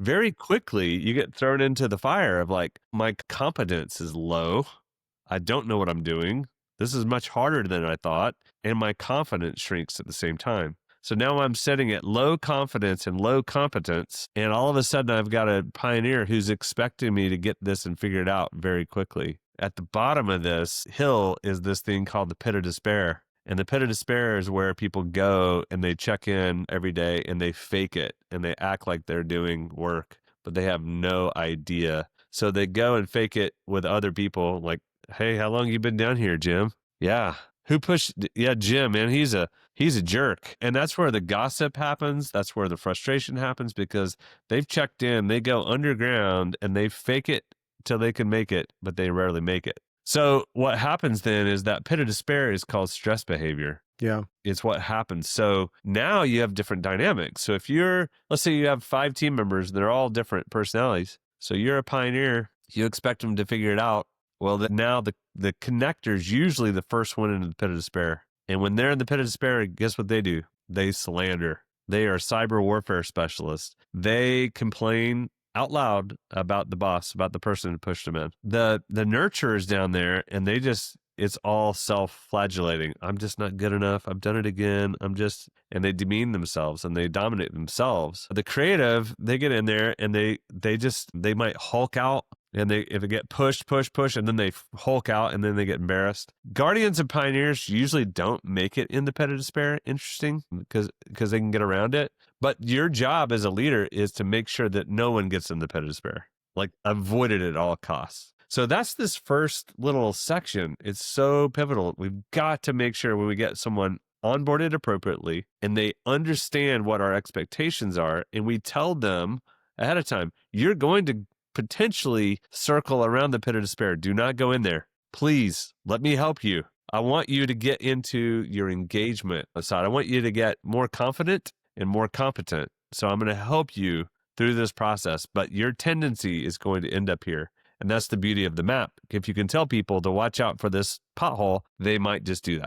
very quickly you get thrown into the fire of like, my competence is low. I don't know what I'm doing. This is much harder than I thought. And my confidence shrinks at the same time. So now I'm sitting at low confidence and low competence. And all of a sudden I've got a pioneer who's expecting me to get this and figure it out very quickly. At the bottom of this hill is this thing called the pit of despair. And the pit of despair is where people go and they check in every day and they fake it and they act like they're doing work, but they have no idea. So they go and fake it with other people like, hey, how long you been down here, Jim? Yeah. Who pushed? Yeah, Jim, man, he's a jerk. And that's where the gossip happens. That's where the frustration happens because they've checked in, they go underground and they fake it till they can make it, but they rarely make it. So what happens then is that pit of despair is called stress behavior. Yeah. It's what happens. So now you have different dynamics. So if let's say you have 5 team members, they're all different personalities. So you're a pioneer, you expect them to figure it out. Well, now the connector's usually the first one into the pit of despair. And when they're in the pit of despair, guess what they do? They slander. They are cyber warfare specialists. They complain out loud about the boss, about the person who pushed them in. The nurturers down there, and it's all self-flagellating. I'm just not good enough. I've done it again. And they demean themselves and they dominate themselves. The creative, they get in there and they might hulk out. And if they get pushed, and then they hulk out and then they get embarrassed. Guardians and pioneers usually don't make it in the pit of despair. Interesting, because they can get around it. But your job as a leader is to make sure that no one gets in the pit of despair, like avoid it at all costs. So that's this first little section. It's so pivotal. We've got to make sure when we get someone onboarded appropriately and they understand what our expectations are, and we tell them ahead of time, you're going to potentially circle around the pit of despair. Do not go in there. Please, let me help you. I want you to get into your engagement side. I want you to get more confident and more competent. So I'm going to help you through this process, but your tendency is going to end up here. And that's the beauty of the map. If you can tell people to watch out for this pothole, they might just do that.